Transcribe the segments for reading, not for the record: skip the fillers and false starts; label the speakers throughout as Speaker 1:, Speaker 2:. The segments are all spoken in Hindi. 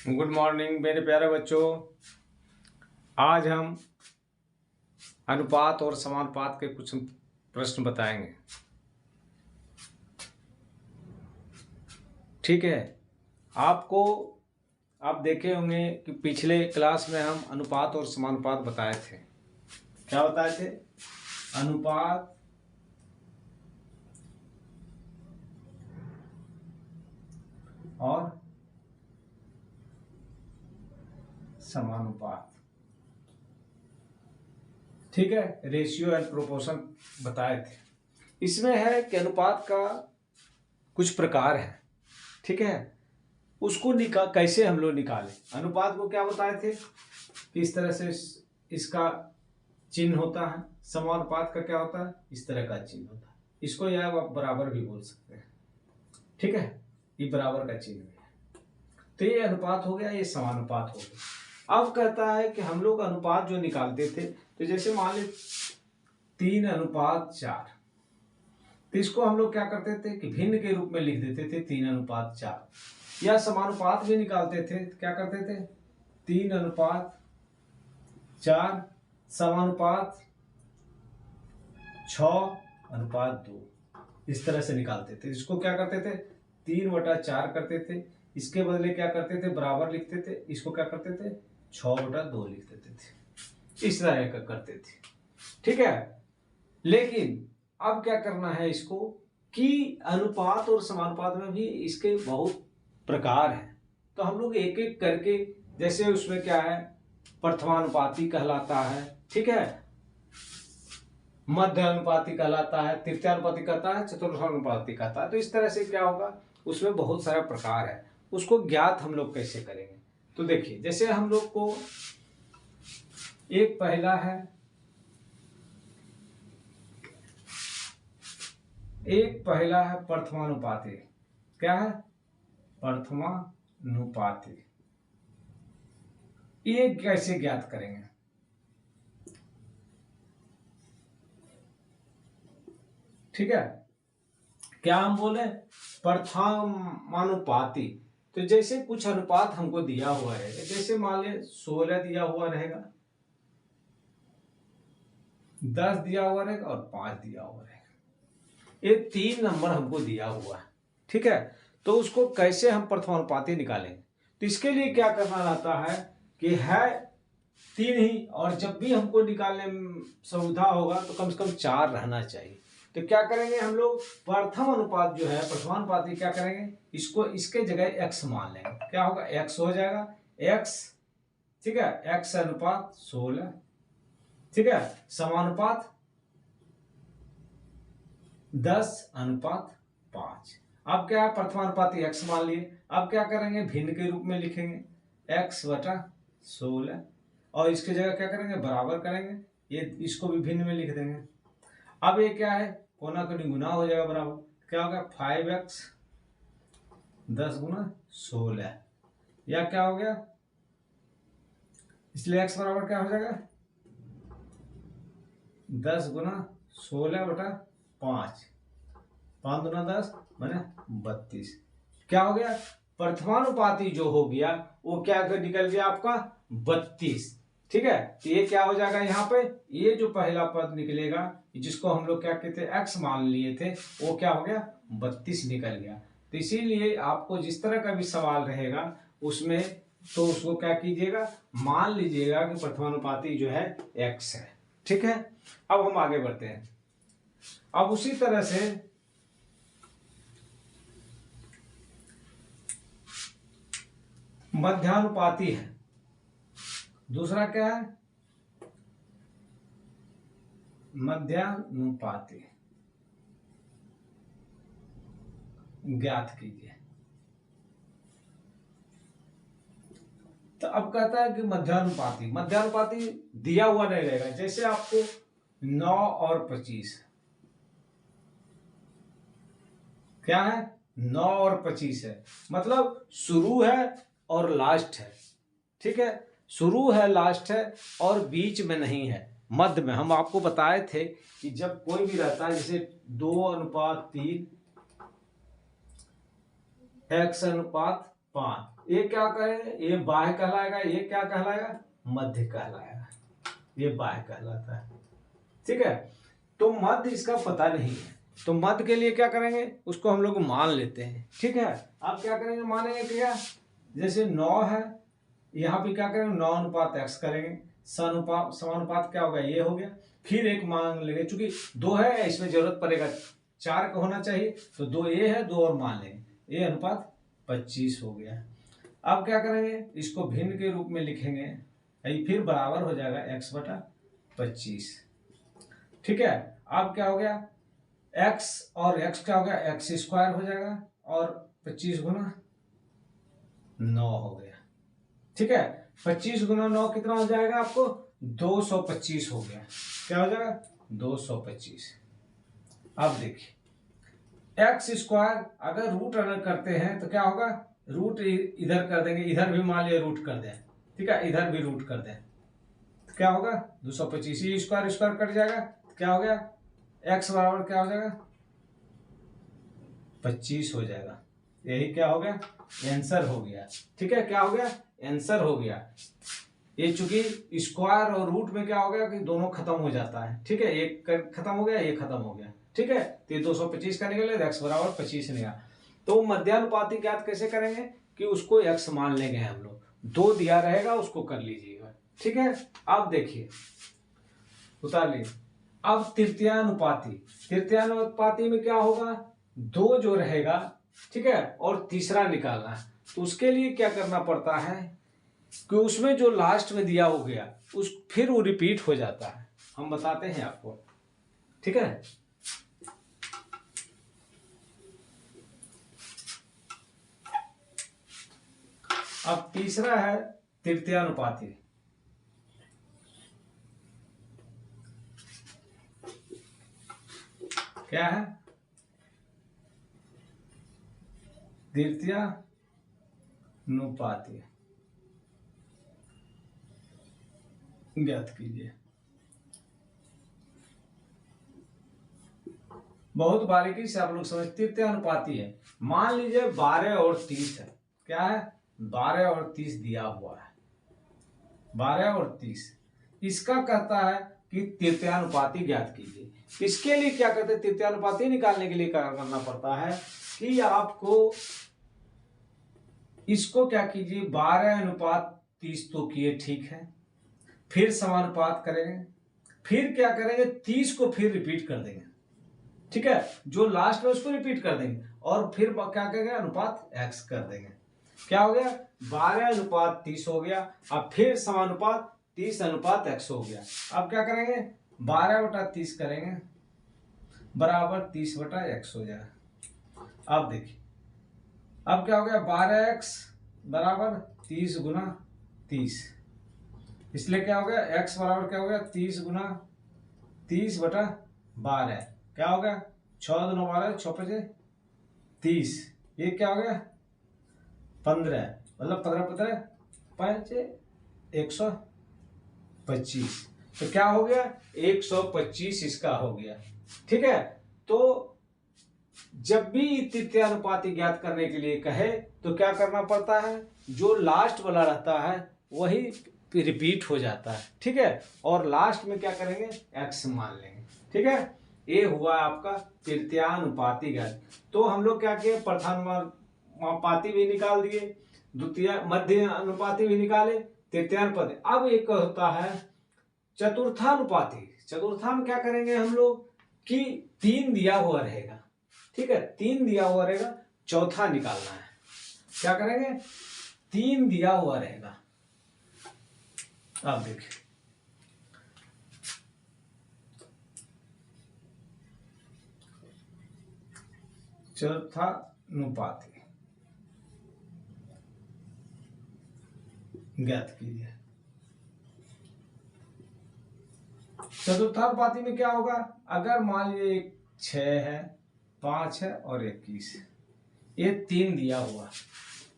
Speaker 1: गुड मॉर्निंग मेरे प्यारे बच्चों। आज हम अनुपात और समानुपात के कुछ प्रश्न बताएंगे। ठीक है। आप देखे होंगे कि पिछले क्लास में हम अनुपात और समानुपात बताए थे। क्या बताए थे? अनुपात और समानुपात। ठीक है, रेशियो एंड प्रोपोर्शन बताए थे। इसमें है कि अनुपात का कुछ प्रकार है। ठीक है, उसको कैसे हम लोग निकालें। अनुपात को क्या बताए थे, किस तरह से इसका चिन्ह होता है। समानुपात का क्या होता है, इस तरह का चिन्ह होता है। इसको या आप बराबर भी बोल सकते हैं। ठीक है, ये बराबर का चिन्ह है। तो ये अनुपात हो गया, ये समानुपात हो गया। अब कहता है कि हम लोग अनुपात जो निकालते थे, तो जैसे मान ली 3:4, तो इसको हम लोग क्या करते थे कि भिन्न के रूप में लिख देते थे 3:4। या समानुपात भी निकालते थे, क्या करते थे 3:4 समानुपात 6:2, इस तरह से निकालते थे। इसको क्या करते थे 3/4 करते थे, इसके बदले क्या करते थे बराबर लिखते थे, इसको क्या करते थे 6/2 लिख देते थे। इस तरह का करते थे। ठीक है, लेकिन अब क्या करना है इसको कि अनुपात और समानुपात में भी इसके बहुत प्रकार हैं। तो हम लोग एक एक करके, जैसे उसमें क्या है प्रथमानुपाती कहलाता है, ठीक है, मध्य अनुपाती कहलाता है, तृतीयानुपाती कहता है, चतुर्थानुपाती कहता है। तो इस तरह से क्या होगा, उसमें बहुत सारा प्रकार है। उसको ज्ञात हम लोग कैसे करेंगे, तो देखिए जैसे हम लोग को एक पहला है, प्रथमानुपाती। क्या है? प्रथमानुपाती। ये कैसे ज्ञात करेंगे? ठीक है, क्या हम बोले प्रथमानुपाती। तो जैसे कुछ अनुपात हमको दिया हुआ है, जैसे मान ले 16 दिया हुआ रहेगा, 10 दिया हुआ रहेगा और 5 दिया हुआ रहेगा। ये 3 नंबर हमको दिया हुआ है। ठीक है, तो उसको कैसे हम प्रथमानुपाती निकालेंगे? तो इसके लिए क्या करना रहता है कि है 3 ही, और जब भी हमको निकालने में सुविधा होगा तो कम से कम 4 रहना चाहिए। तो क्या करेंगे हम लोग, प्रथम अनुपात जो है प्रथमानुपाती, क्या करेंगे इसको इसके जगह x मान लेंगे। क्या होगा, x हो जाएगा x। ठीक है, x अनुपात 16। ठीक है, समानुपात 10:5। अब क्या है, प्रथमानुपाती x मान लिए। अब क्या करेंगे, भिन्न के रूप में लिखेंगे x/16, और इसकी जगह क्या करेंगे बराबर करेंगे, ये इसको भी भिन्न में लिख देंगे। अब ये क्या है, कोना कोनी गुना हो जाएगा बराबर। क्या होगा 5x 10×16, या क्या हो गया, इसलिए x बराबर क्या हो जाएगा 10×16/5, 5×10 बने 32। क्या हो गया, प्रथमानुपाती जो हो गया वो क्या निकल गया आपका 32। ठीक है, तो ये क्या हो जाएगा, यहाँ पे ये जो पहला पद निकलेगा, जिसको हम लोग क्या कहते हैं x मान लिए थे, वो क्या हो गया 32 निकल गया। तो इसीलिए आपको जिस तरह का भी सवाल रहेगा उसमें, तो उसको क्या कीजिएगा, मान लीजिएगा कि प्रथमानुपाती जो है x है। ठीक है, अब हम आगे बढ़ते हैं। अब उसी तरह से मध्यानुपाती है। दूसरा क्या है, मध्यानुपाती। ज्ञात कीजिए। तो अब कहता है कि मध्यानुपाती दिया हुआ नहीं रहेगा। जैसे आपको 9 और 25, क्या है 9 और 25 है, मतलब शुरू है और लास्ट है। ठीक है, शुरू है लास्ट है और बीच में नहीं है, मध्य में। हम आपको बताए थे कि जब कोई भी रहता है, जैसे 2:3, x अनुपात 5। ये क्या कहेंगे, ये बाह्य कहलाएगा, ये क्या कहलाएगा, मध्य कहलाएगा, ये बाह्य कहलाता है। ठीक है, तो मध्य इसका पता नहीं है, तो मध्य के लिए क्या करेंगे, उसको हम लोग मान लेते हैं। ठीक है, आप क्या करेंगे, मानेंगे क्या, जैसे 9 है, यहाँ पे क्या करेंगे 9:x करेंगे, समानुपात क्या होगा, ये हो गया। फिर एक मान लेंगे, चूंकि 2 है इसमें जरूरत पड़ेगा 4 का होना चाहिए, तो 2 ये है, 2 और मान लेंगे, ये अनुपात 25 हो गया। अब क्या करेंगे, इसको भिन्न के रूप में लिखेंगे, फिर बराबर हो जाएगा x/25। ठीक है, अब क्या हो गया, x और x क्या हो गया, x² हो जाएगा, और 25 गुना 9 हो गया। ठीक है, 25 गुना 9 कितना हो जाएगा आपको, 225 हो गया। क्या हो जाएगा, 225। अब देखिए x² अगर रूट अगर करते हैं तो क्या होगा, रूट इधर कर देंगे, इधर भी मान लिया रूट कर दें, ठीक है, इधर भी रूट कर दें, तो क्या होगा 225, ये स्क्वायर स्क्वायर कट जाएगा, तो क्या हो गया, x बराबर क्या हो जाएगा, 25 हो जाएगा। यही क्या हो गया, आंसर हो गया। ठीक है, क्या हो गया, आंसर हो गया। ये चूंकि स्क्वायर और रूट में क्या हो गया कि दोनों खत्म हो जाता है। ठीक है, एक खत्म हो गया, ये खत्म हो गया। ठीक है, तो ये 225 का निकले, x बराबर 25 निकला। तो मध्यानुपाती ज्ञात कैसे करेंगे कि उसको x मान लेंगे हम लोग, 2 दिया रहेगा उसको कर लीजिएगा। ठीक है, अब देखिए उतार लीजिए। अब तृतीयानुपाती में क्या होगा, 2 जो रहेगा, ठीक है, और तीसरा निकालना है, तो उसके लिए क्या करना पड़ता है कि उसमें जो लास्ट में दिया हो गया उस फिर वो रिपीट हो जाता है, हम बताते हैं आपको। ठीक है, अब तीसरा है तृतीयानुपाती। क्या है, तृतीयानुपाती ज्ञात कीजिए। बहुत बारीकी से आप लोग समझ, तृतीयानुपाती है, मान लीजिए 12 और 30 है। क्या है, 12 और 30 दिया हुआ है, 12 और 30, इसका कहता है कि तृतीयानुपाती ज्ञात कीजिए। इसके लिए क्या कहते हैं, तृतीयानुपाती निकालने के लिए क्या करना पड़ता है कि आपको इसको क्या कीजिए, 12:30 तो किए, ठीक है, फिर समानुपात करेंगे, फिर क्या करेंगे 30 को फिर रिपीट कर देंगे। ठीक है, जो लास्ट में उसको रिपीट कर देंगे, और फिर क्या करेंगे, अनुपात x कर देंगे। क्या हो गया, 12:30 हो गया। अब फिर समानुपात 30:x हो गया। अब क्या करेंगे, 12/30 करेंगे बराबर 30/x हो जाएगा। अब देखिए, अब क्या हो गया, 12x बराबर 30 गुना 30, इसलिए क्या हो गया, x बराबर क्या हो गया, 30 गुना 30/12, क्या हो गया, 6 2 12, 6 5 30, ये क्या हो गया 15, मतलब 15 5 125, तो क्या हो गया 125 इसका हो गया। ठीक है, तो जब भी तृतीयानुपाती ज्ञात करने के लिए कहे तो क्या करना पड़ता है, जो लास्ट वाला रहता है वही रिपीट हो जाता है। ठीक है, और लास्ट में क्या करेंगे, x मान लेंगे। ठीक है, ये हुआ आपका तृतीयानुपाती ज्ञात। तो हम लोग क्या किए, प्रथमानुपाती भी निकाल दिए, द्वितीय मध्य अनुपाती भी निकाले, तृतीयानुपाती। अब एक होता है चतुर्थानुपाती। चतुर्था में क्या करेंगे हम लोग कि 3 दिया हुआ रहेगा। ठीक है, 3 दिया हुआ रहेगा, चौथा निकालना है। क्या करेंगे, 3 दिया हुआ रहेगा। अब देखिए, चतुर्थानुपाती ज्ञात कीजिए। चतुर्थानुपाती में क्या होगा, अगर मान लीजिए 6 है, 5 है और 21, ये 3 दिया हुआ,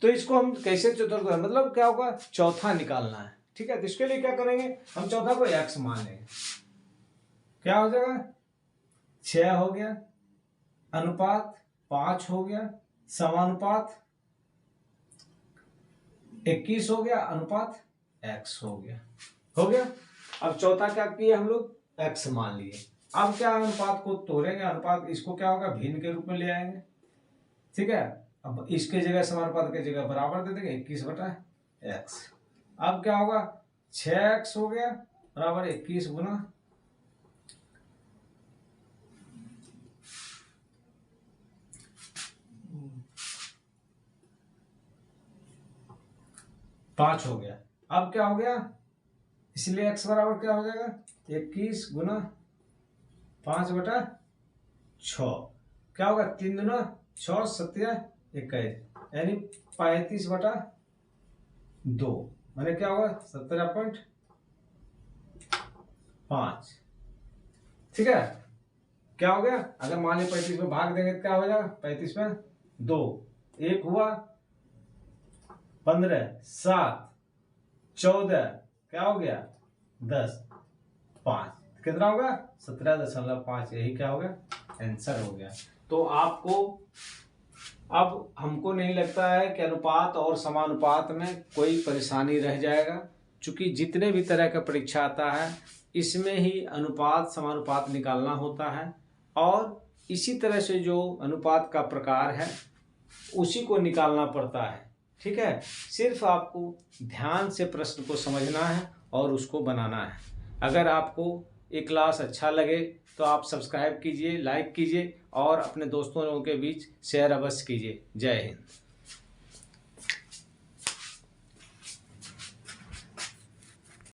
Speaker 1: तो इसको हम कैसे चतुर्थ, मतलब क्या होगा, चौथा निकालना है। ठीक है, तो इसके लिए क्या करेंगे, हम चौथा को x मान लेंगे। क्या हो जाएगा, 6 हो गया, अनुपात 5 हो गया, समानुपात 21 हो गया अनुपात x हो गया। हो गया। अब चौथा क्या किए हम लोग, x मान लिए। अब क्या अनुपात को तोड़ेंगे, अनुपात इसको क्या होगा भिन्न के रूप में ले आएंगे। ठीक है, अब इसके जगह समानुपात की जगह बराबर दे देंगे 21/x। अब क्या होगा 6x हो गया बराबर 21 गुना 5 हो गया। अब क्या हो गया, इसलिए x बराबर क्या हो जाएगा 21 गुना 5/6। क्या होगा 3 दूना 6 7 21 यानी 35/2 मैंने क्या होगा 17.5। ठीक है, क्या हो गया, अगर मान ली 35 में भाग देंगे तो क्या हो जाएगा 35 में 2, 1 हुआ 15 7 14 क्या हो गया 10 5 कितना होगा 17.5। यही क्या हो गया आंसर हो गया। तो आपको अब हमको नहीं लगता है कि अनुपात और समानुपात में कोई परेशानी रह जाएगा, क्योंकि जितने भी तरह का परीक्षा आता है इसमें ही अनुपात समानुपात निकालना होता है, और इसी तरह से जो अनुपात का प्रकार है उसी को निकालना पड़ता है। ठीक है, सिर्फ आपको ध्यान से प्रश्न को समझना है और उसको बनाना है। अगर आपको ये क्लास अच्छा लगे तो आप सब्सक्राइब कीजिए, लाइक कीजिए और अपने दोस्तों लोगों के बीच शेयर अवश्य कीजिए। जय हिंद।